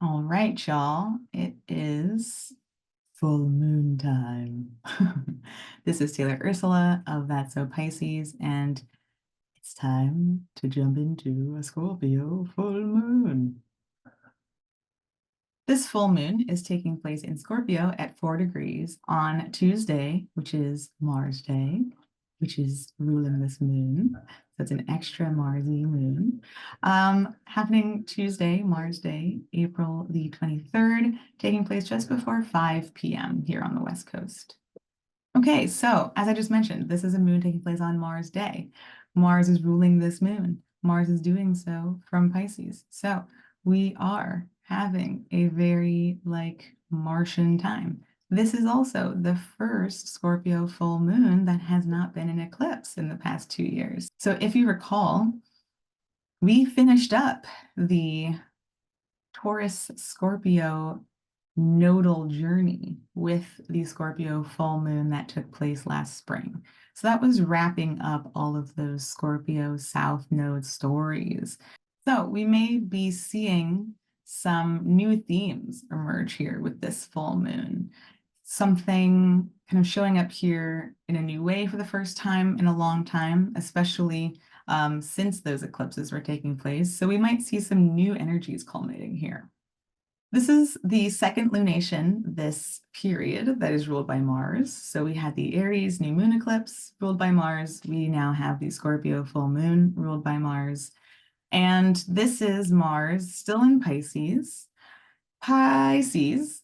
All right, y'all. It is full moon time. This is Taylor Ursula of That's So Pisces, and it's time to jump into a Scorpio full moon. This full moon is taking place in Scorpio at 4 degrees on Tuesday, which is Mars Day, which is ruling this moon. So it's an extra Marsy moon. Happening Tuesday, Mars Day, April the 23rd, taking place just before 5 p.m. here on the West Coast. Okay, so as I just mentioned, this is a moon taking place on Mars Day. Mars is ruling this moon. Mars is doing so from Pisces. So we are having a very Martian time. This is also the first Scorpio full moon that has not been an eclipse in the past 2 years. So if you recall, we finished up the Taurus Scorpio nodal journey with the Scorpio full moon that took place last spring. So that was wrapping up all of those Scorpio South Node stories. So we may be seeing some new themes emerge here with this full moon. Something kind of showing up here in a new way for the first time in a long time, especially since those eclipses were taking place. So we might see some new energies culminating here. This is the second lunation this period that is ruled by Mars. So we had the Aries new moon eclipse ruled by Mars. We now have the Scorpio full moon ruled by Mars. And this is Mars still in Pisces. Pisces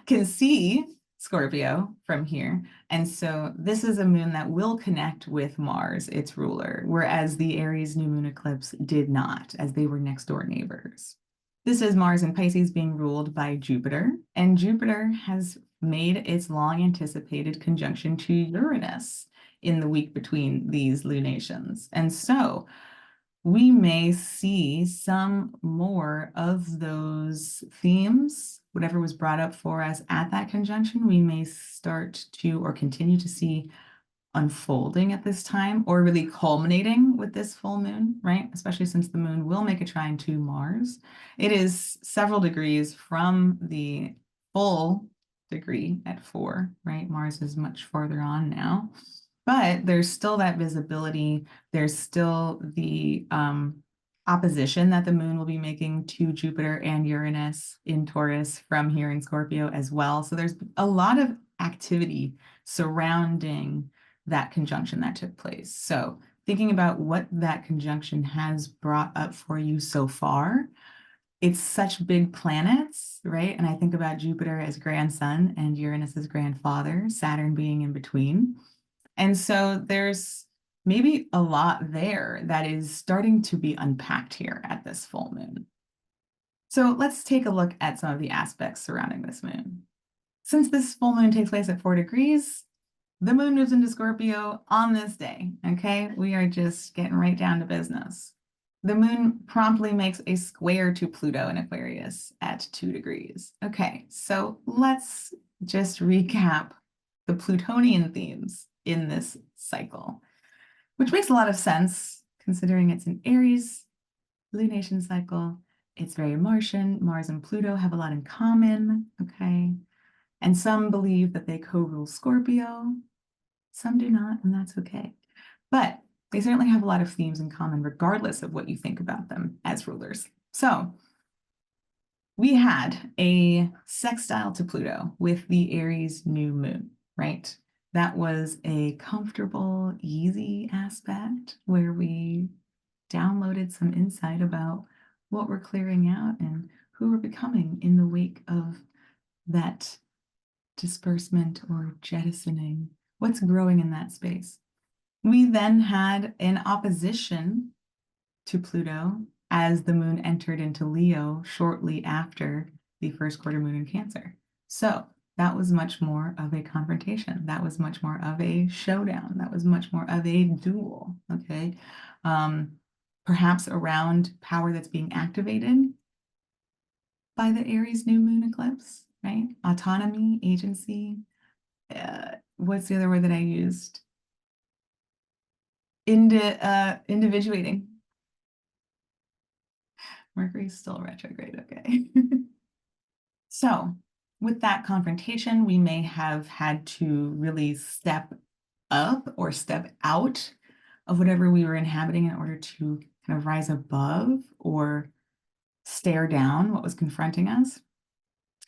can see Scorpio from here. And so this is a moon that will connect with Mars, its ruler, whereas the Aries new moon eclipse did not, as they were next door neighbors. This is Mars in Pisces being ruled by Jupiter, and Jupiter has made its long anticipated conjunction to Uranus in the week between these lunations. And so we may see some more of those themes, whatever was brought up for us at that conjunction, we may start to or continue to see unfolding at this time or really culminating with this full moon, right? Especially since the moon will make a trine to Mars. It is several degrees from the full degree at 4, right? Mars is much farther on now, but there's still that visibility. There's still the opposition that the moon will be making to Jupiter and Uranus in Taurus from here in Scorpio as well. So there's a lot of activity surrounding that conjunction that took place. So thinking about what that conjunction has brought up for you so far, it's such big planets, right? And I think about Jupiter as grandson and Uranus as grandfather, Saturn being in between. And so there's maybe a lot there that is starting to be unpacked here at this full moon. So let's take a look at some of the aspects surrounding this moon. Since this full moon takes place at 4 degrees, the moon moves into Scorpio on this day, okay? We are just getting right down to business. The moon promptly makes a square to Pluto in Aquarius at 2 degrees. Okay, so let's just recap the Plutonian themes in this cycle, which makes a lot of sense considering it's an Aries lunation cycle. It's very Martian. Mars and Pluto have a lot in common, okay? And some believe that they co-rule Scorpio. Some do not, and that's okay. But they certainly have a lot of themes in common, regardless of what you think about them as rulers. So we had a sextile to Pluto with the Aries new moon, right? That was a comfortable, easy aspect where we downloaded some insight about what we're clearing out and who we're becoming in the wake of that disbursement or jettisoning, what's growing in that space. We then had an opposition to Pluto as the moon entered into Leo shortly after the first quarter moon in Cancer. So that was much more of a confrontation. That was much more of a showdown. That was much more of a duel, okay? Perhaps around power that's being activated by the Aries new moon eclipse, right? Autonomy, agency. What's the other word that I used? Individuating. Mercury's still retrograde, okay. So with that confrontation, we may have had to really step up or step out of whatever we were inhabiting in order to kind of rise above or stare down what was confronting us.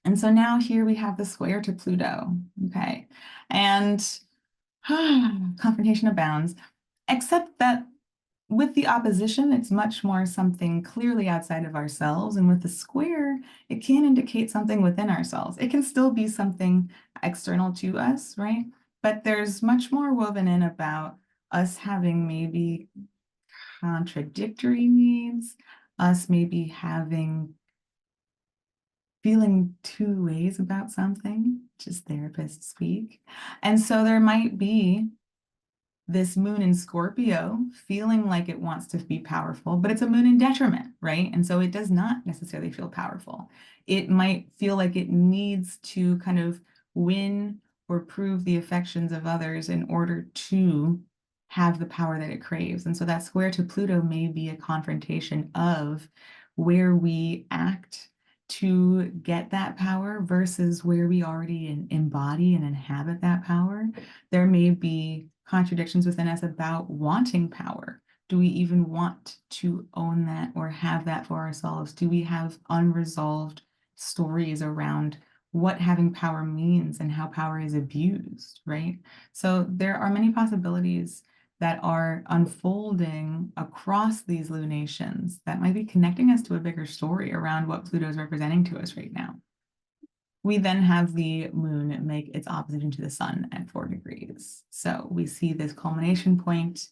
And so now here we have the square to Pluto, okay? And confrontation abounds, except that with the opposition, it's much more something clearly outside of ourselves. And with the square, it can indicate something within ourselves. It can still be something external to us, right? But there's much more woven in about us having maybe contradictory needs, us maybe feeling two ways about something, just therapists speak. And so there might be this moon in Scorpio feeling like it wants to be powerful, but it's a moon in detriment, right? And so it does not necessarily feel powerful. It might feel like it needs to kind of win or prove the affections of others in order to have the power that it craves. And so that square to Pluto may be a confrontation of where we act to get that power versus where we already embody and inhabit that power. There may be contradictions within us about wanting power. Do we even want to own that or have that for ourselves? Do we have unresolved stories around what having power means and how power is abused, right? So there are many possibilities that are unfolding across these lunations that might be connecting us to a bigger story around what Pluto is representing to us right now. We then have the moon make its opposition to the sun at 4 degrees. So we see this culmination point,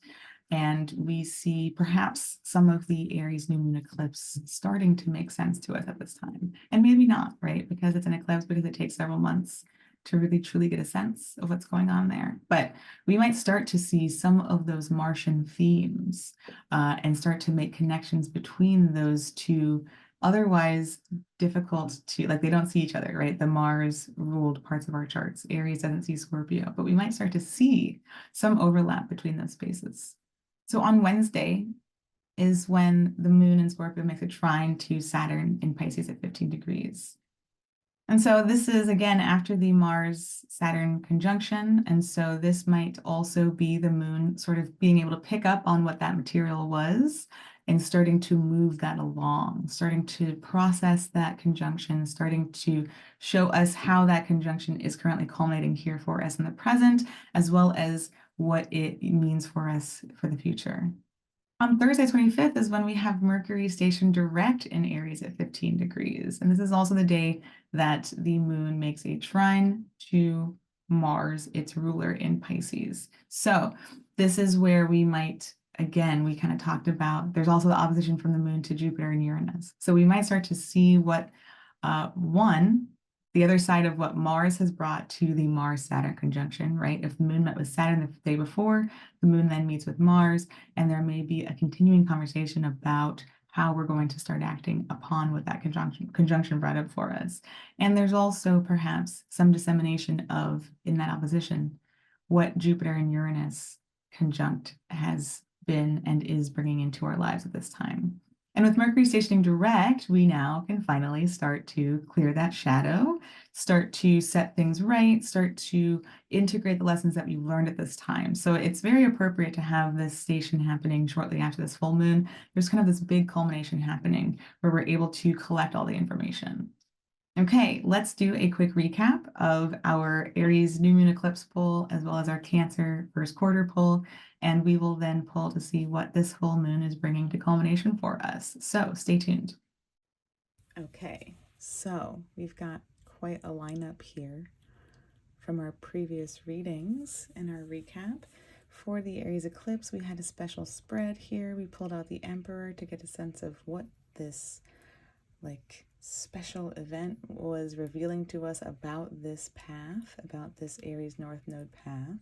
and we see perhaps some of the Aries new moon eclipse starting to make sense to us at this time. And maybe not, right? Because it's an eclipse, because it takes several months to really truly get a sense of what's going on there. But we might start to see some of those Martian themes and start to make connections between those two otherwise difficult to, like, they don't see each other, right? The Mars ruled parts of our charts. Aries doesn't see Scorpio, but we might start to see some overlap between those spaces. So on Wednesday is when the moon in Scorpio makes a trine to Saturn in Pisces at 15 degrees. And so this is, again, after the Mars-Saturn conjunction. And so this might also be the moon sort of being able to pick up on what that material was and starting to move that along, starting to process that conjunction, starting to show us how that conjunction is currently culminating here for us in the present, as well as what it means for us for the future. On Thursday, 25th is when we have Mercury stationed direct in Aries at 15 degrees. And this is also the day that the moon makes a trine to Mars, its ruler in Pisces. So this is where we might, again, we kind of talked about, there's also the opposition from the moon to Jupiter and Uranus. So we might start to see what, the other side of what Mars has brought to the Mars-Saturn conjunction, right? If the moon met with Saturn the day before, the moon then meets with Mars, and there may be a continuing conversation about how we're going to start acting upon what that conjunction brought up for us. And there's also perhaps some dissemination of, in that opposition, what Jupiter and Uranus conjunct has been and is bringing into our lives at this time. And with Mercury stationing direct, we now can finally start to clear that shadow, start to set things right, start to integrate the lessons that we've learned at this time. So it's very appropriate to have this station happening shortly after this full moon. There's kind of this big culmination happening where we're able to collect all the information. Okay, let's do a quick recap of our Aries new moon eclipse pull, as well as our Cancer first quarter pull, and we will then pull to see what this full moon is bringing to culmination for us. So stay tuned. Okay, so we've got quite a lineup here from our previous readings and our recap. For the Aries eclipse, we had a special spread here. We pulled out the Emperor to get a sense of what this special event was revealing to us about this path, about this Aries North Node path.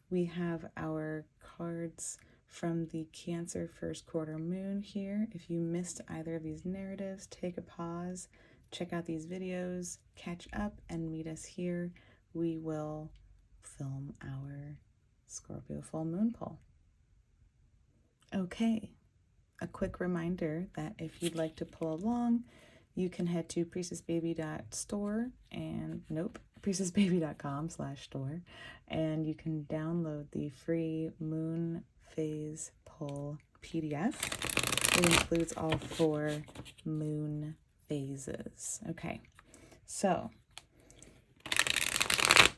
We have our cards from the Cancer first quarter moon here. If you missed either of these narratives, take a pause, check out these videos, catch up, and meet us here. We will film our Scorpio full moon pull. Okay, a quick reminder that if you'd like to pull along, you can head to priestessbaby.store and priestessbaby.com/store, and you can download the free moon phase pull PDF. It includes all 4 moon phases. Okay, so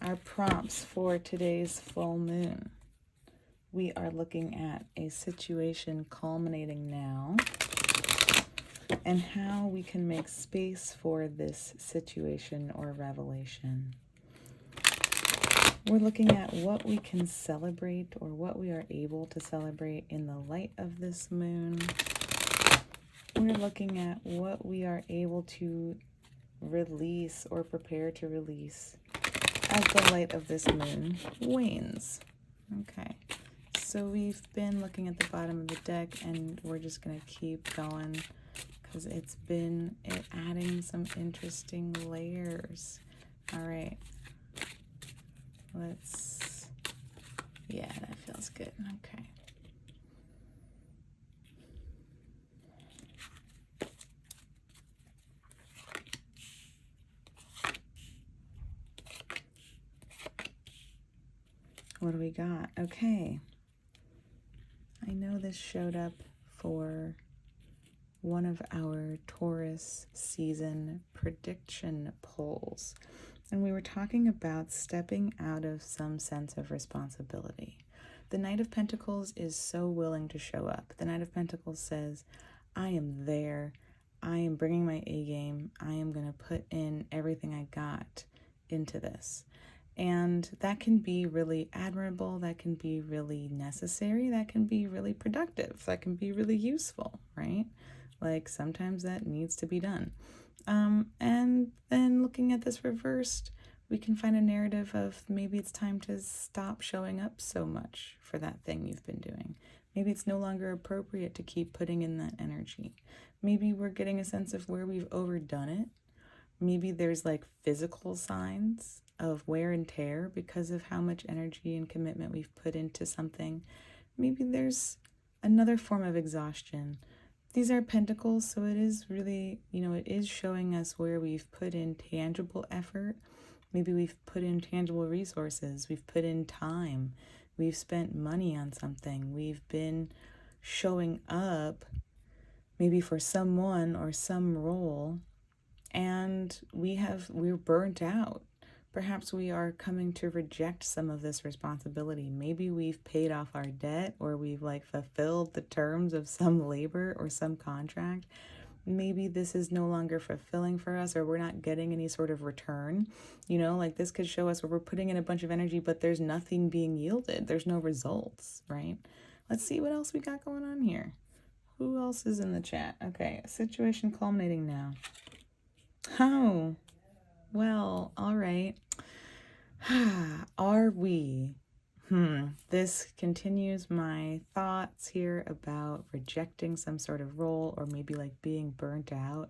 our prompts for today's full moon. We are looking at a situation culminating now and how we can make space for this situation or revelation. We're looking at what we can celebrate or what we are able to celebrate in the light of this moon. We're looking at what we are able to release or prepare to release as the light of this moon wanes. Okay, so we've been looking at the bottom of the deck, and we're just going to keep going because it's been adding some interesting layers. All right, yeah, that feels good. Okay. What do we got? Okay. I know this showed up for one of our Taurus season prediction polls, and we were talking about stepping out of some sense of responsibility. The Knight of Pentacles is so willing to show up. The Knight of Pentacles says, I am there. I am bringing my A game. I am going to put in everything I got into this. And that can be really admirable, that can be really necessary, that can be really productive, that can be really useful, right? Like sometimes that needs to be done. And then looking at this reversed, we can find a narrative of maybe it's time to stop showing up so much for that thing you've been doing. Maybe it's no longer appropriate to keep putting in that energy. Maybe we're getting a sense of where we've overdone it. Maybe there's like physical signs of wear and tear because of how much energy and commitment we've put into something. Maybe there's another form of exhaustion. These are pentacles, so it is really, it is showing us where we've put in tangible effort. Maybe we've put in tangible resources. We've put in time. We've spent money on something. We've been showing up maybe for someone or some role, and we're burnt out. Perhaps we are coming to reject some of this responsibility. Maybe we've paid off our debt, or we've fulfilled the terms of some labor or some contract. Maybe this is no longer fulfilling for us, or we're not getting any sort of return. This could show us where we're putting in a bunch of energy, but there's nothing being yielded. There's no results, right? Let's see what else we got going on here. Who else is in the chat? Okay, situation culminating now. Oh, well, all right. Are we? This continues my thoughts here about rejecting some sort of role, or maybe being burnt out.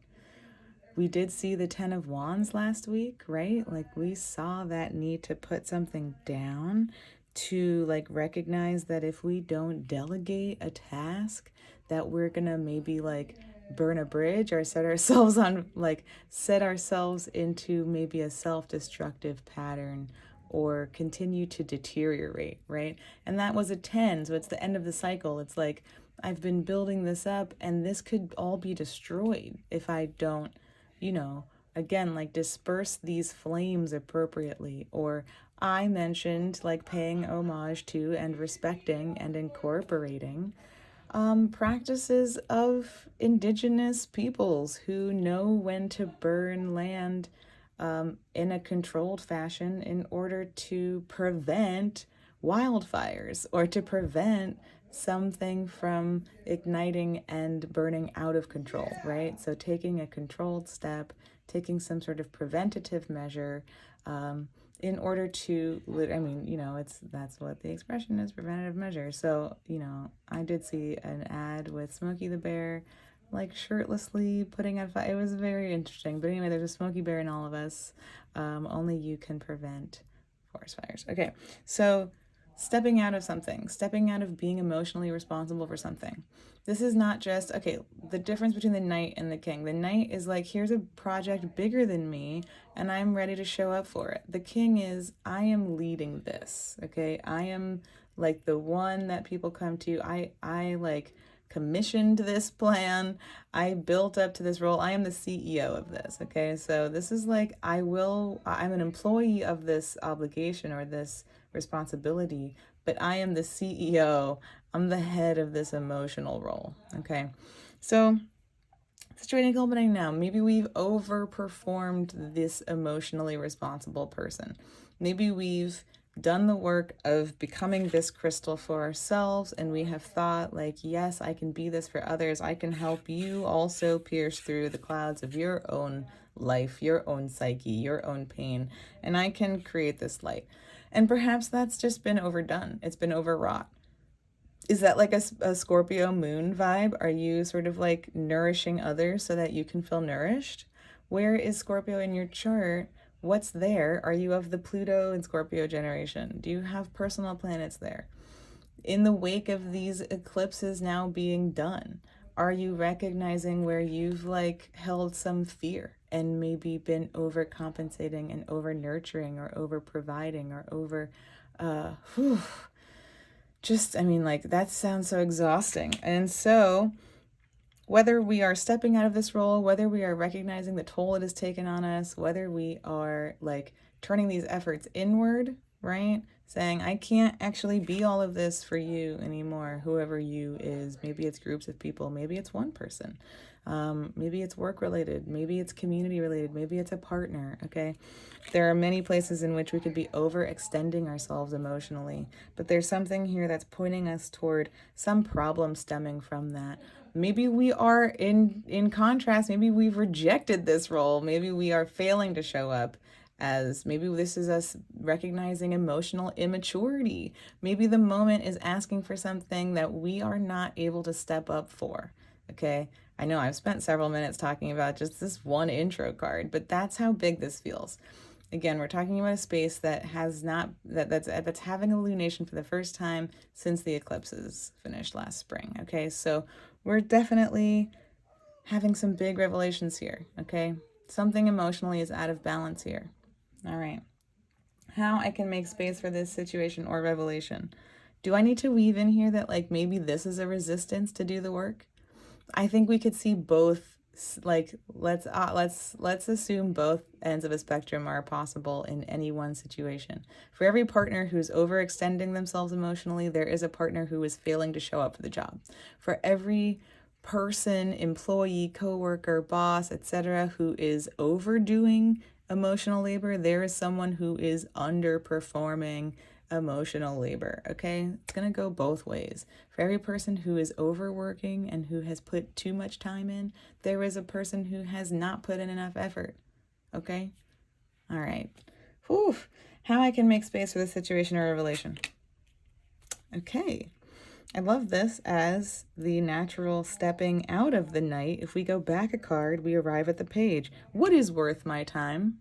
We did see the 10 of Wands last week, right? We saw that need to put something down, to recognize that if we don't delegate a task, that we're gonna maybe burn a bridge or set ourselves into maybe a self-destructive pattern, or continue to deteriorate, right? And that was a 10, so it's the end of the cycle. It's I've been building this up, and this could all be destroyed if I don't, again, disperse these flames appropriately. Or I mentioned paying homage to and respecting and incorporating practices of indigenous peoples who know when to burn land in a controlled fashion in order to prevent wildfires, or to prevent something from igniting and burning out of control, right? So taking a controlled step, taking some sort of preventative measure, in order to, that's what the expression is, preventative measure. So, I did see an ad with Smokey the Bear, shirtlessly putting out fire. It was very interesting. But anyway, there's a Smokey Bear in all of us. Only you can prevent forest fires. Okay, so stepping out of something, stepping out of being emotionally responsible for something. This is not just, okay, the difference between the knight and the king. The knight is like, here's a project bigger than me, and I'm ready to show up for it. The king is, I am leading this, okay? I am like the one that people come to. I like commissioned this plan. I built up to this role. I am the CEO of this, okay? So this is like, I'm an employee of this obligation or this responsibility, but I am the CEO. I'm the head of this emotional role, okay? So situating culminating now, maybe we've overperformed this emotionally responsible person. Maybe we've done the work of becoming this crystal for ourselves, and we have thought like, yes, I can be this for others. I can help you also pierce through the clouds of your own life, your own psyche, your own pain, and I can create this light. And perhaps that's just been overdone. It's been overwrought. Is that like a Scorpio moon vibe? Are you sort of like nourishing others so that you can feel nourished? Where is Scorpio in your chart? What's there? Are you of the Pluto and Scorpio generation? Do you have personal planets there? In the wake of these eclipses now being done, are you recognizing where you've like held some fear and maybe been overcompensating and over nurturing or over providing or over I mean, like, that sounds so exhausting. And so whether we are stepping out of this role, whether we are recognizing the toll it has taken on us, whether we are like turning these efforts inward, right? Saying, I can't actually be all of this for you anymore, whoever you is. Maybe it's groups of people, maybe it's one person. Maybe it's work related, maybe it's community related, maybe it's a partner, okay? There are many places in which we could be overextending ourselves emotionally, but there's something here that's pointing us toward some problem stemming from that. Maybe we are in contrast, maybe we've rejected this role, maybe we are failing to show up as, maybe this is us recognizing emotional immaturity. Maybe the moment is asking for something that we are not able to step up for, okay? I know I've spent several minutes talking about just this one intro card, but that's how big this feels. Again, we're talking about a space that has not, that's having a lunation for the first time since the eclipses finished last spring, okay? So we're definitely having some big revelations here, okay? Something emotionally is out of balance here. All right. How I can make space for this situation or revelation. Do I need to weave in here that like maybe this is a resistance to do the work? I think we could see both, like let's assume both ends of a spectrum are possible in any one situation. For every partner who's overextending themselves emotionally, there is a partner who is failing to show up for the job. For every person, employee, coworker, boss, etc., who is overdoing emotional labor, there is someone who is underperforming emotional labor, okay? It's gonna go both ways. For every person who is overworking and who has put too much time in, there is a person who has not put in enough effort, okay? All right. Whew. How I can make space for the situation or revelation. Okay. I love this as the natural stepping out of the night. If we go back a card, we arrive at the page. What is worth my time?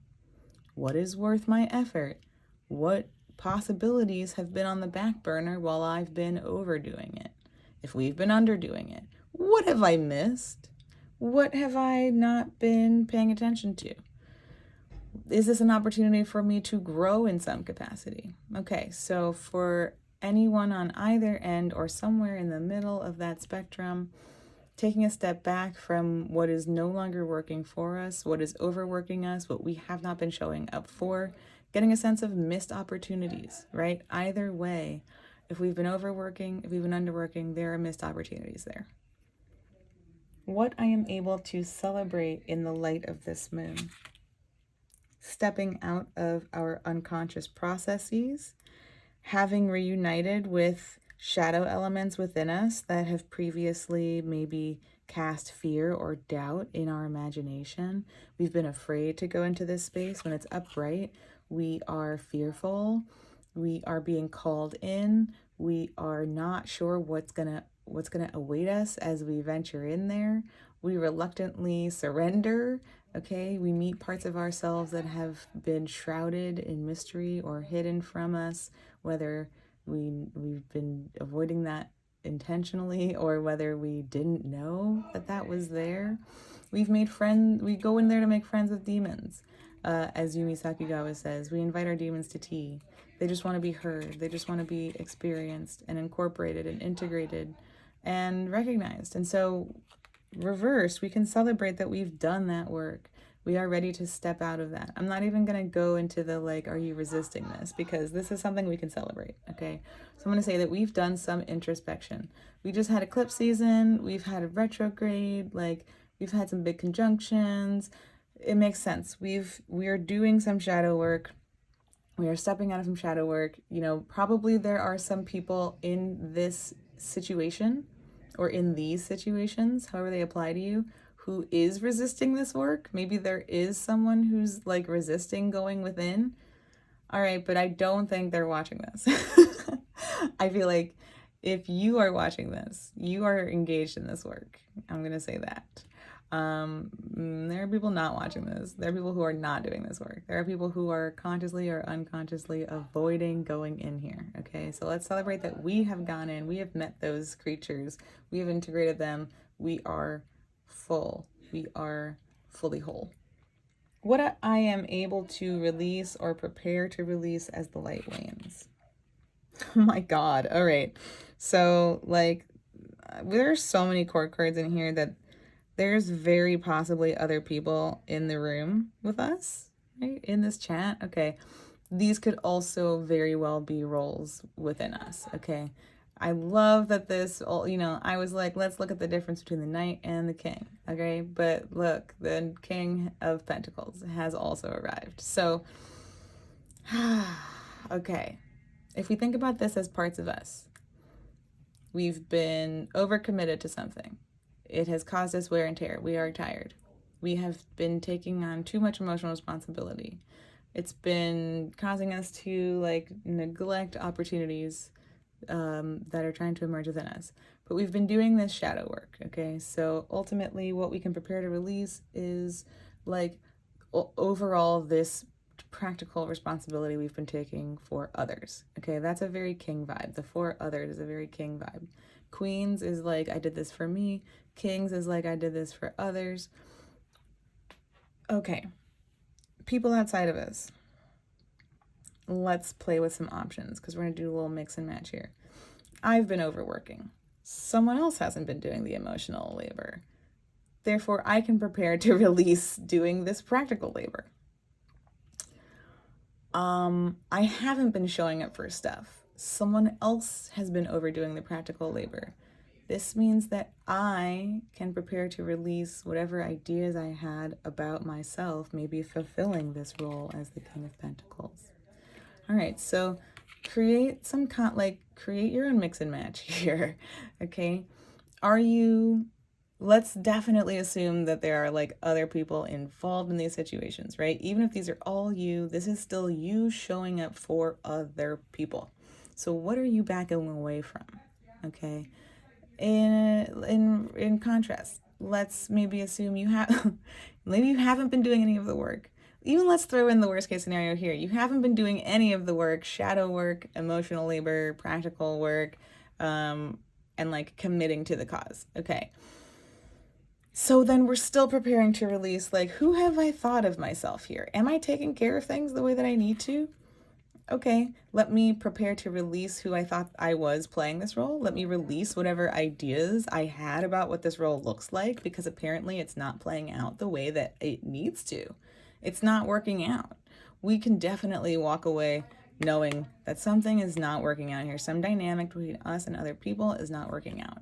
What is worth my effort? What possibilities have been on the back burner while I've been overdoing it? If we've been underdoing it, what have I missed? What have I not been paying attention to? Is this an opportunity for me to grow in some capacity? Okay, so for anyone on either end or somewhere in the middle of that spectrum, taking a step back from what is no longer working for us, what is overworking us, what we have not been showing up for, getting a sense of missed opportunities, right? Either way, if we've been overworking, if we've been underworking, there are missed opportunities there. What I am able to celebrate in the light of this moon. Stepping out of our unconscious processes, having reunited with shadow elements within us that have previously maybe cast fear or doubt in our imagination. We've been afraid to go into this space. When it's upright, we are fearful. We are being called in. We are not sure what's gonna await us as we venture in there. We reluctantly surrender. Okay, we meet parts of ourselves that have been shrouded in mystery or hidden from us, whether we've been avoiding that intentionally, or whether we didn't know that that was there. We've made friends, we go in there to make friends with demons. As Yumi Sakigawa says, we invite our demons to tea. They just want to be heard. They just want to be experienced and incorporated and integrated and recognized. And so, reversed, we can celebrate that we've done that work. We are ready to step out of that. I'm not even going to go into the like, are you resisting this? Because this is something we can celebrate, okay? So I'm going to say that we've done some introspection. We just had eclipse season. We've had a retrograde. Like, we've had some big conjunctions. It makes sense. We are doing some shadow work. We are stepping out of some shadow work. You know, probably there are some people in this situation or in these situations, however they apply to you, who is resisting this work. Maybe there is someone who's like resisting going within. All right, but I don't think they're watching this. I feel like if you are watching this, you are engaged in this work. I'm going to say that. There are people not watching this. There are people who are not doing this work. There are people who are consciously or unconsciously avoiding going in here. Okay, so let's celebrate that we have gone in. We have met those creatures. We have integrated them. We are full. We are fully whole. What I am able to release or prepare to release as the light wanes. Oh my God. All right. So like, there are so many court cards in here that there's very possibly other people in the room with us, right? In this chat. Okay. These could also very well be roles within us. Okay. I love that this, you know, I was like, let's look at the difference between the Knight and the King. Okay. But look, the King of Pentacles has also arrived. So, okay. If we think about this as parts of us, we've been overcommitted to something. It has caused us wear and tear. We are tired. We have been taking on too much emotional responsibility. It's been causing us to like neglect opportunities that are trying to emerge within us. But we've been doing this shadow work, okay? So ultimately what we can prepare to release is like overall this practical responsibility we've been taking for others, okay? That's a very king vibe. The for others is a very king vibe. Queens is like, I did this for me. Kings is like, I did this for others. Okay. People outside of us. Let's play with some options because we're going to do a little mix and match here. I've been overworking. Someone else hasn't been doing the emotional labor. Therefore, I can prepare to release doing this practical labor. I haven't been showing up for stuff. Someone else has been overdoing the practical labor. This means that I can prepare to release whatever ideas I had about myself, maybe fulfilling this role as the King of Pentacles. All right, so create some create your own mix and match here, okay? Let's definitely assume that there are like other people involved in these situations, right? Even if these are all you, this is still you showing up for other people. So what are you backing away from, okay? In contrast, let's maybe assume maybe you haven't been doing any of the work. Even let's throw in the worst case scenario here. You haven't been doing any of the work, shadow work, emotional labor, practical work, and like committing to the cause. Okay. So then we're still preparing to release, like, who have I thought of myself here? Am I taking care of things the way that I need to? Okay, let me prepare to release who I thought I was playing this role. Let me release whatever ideas I had about what this role looks like, because apparently it's not playing out the way that it needs to. It's not working out. We can definitely walk away knowing that something is not working out here. Some dynamic between us and other people is not working out.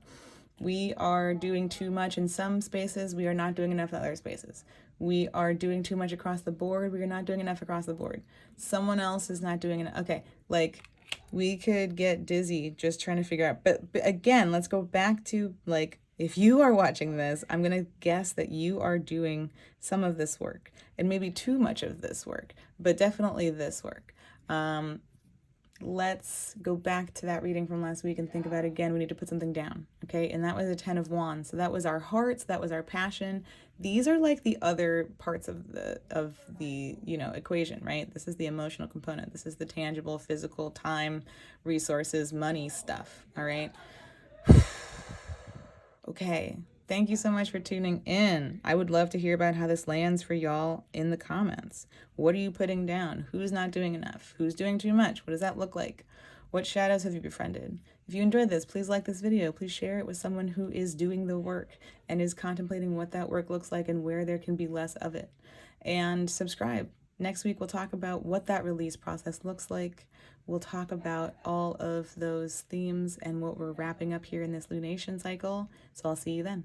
We are doing too much in some spaces. We are not doing enough in other spaces. We are doing too much across the board. We are not doing enough across the board. Someone else is not doing enough. Okay, like we could get dizzy just trying to figure out. But again, let's go back to like, if you are watching this, I'm going to guess that you are doing some of this work and maybe too much of this work, but definitely this work. let's go back to that reading from last week and think about it again. We need to put something down, okay? And that was a 10 of Wands. So that was our hearts, that was our passion. These are like the other parts of the equation, right? This is the emotional component. This is the tangible, physical, time, resources, money stuff, all right? Okay. Thank you so much for tuning in. I would love to hear about how this lands for y'all in the comments. What are you putting down? Who's not doing enough? Who's doing too much? What does that look like? What shadows have you befriended? If you enjoyed this, please like this video. Please share it with someone who is doing the work and is contemplating what that work looks like and where there can be less of it. And subscribe. Next week, we'll talk about what that release process looks like. We'll talk about all of those themes and what we're wrapping up here in this lunation cycle. So I'll see you then.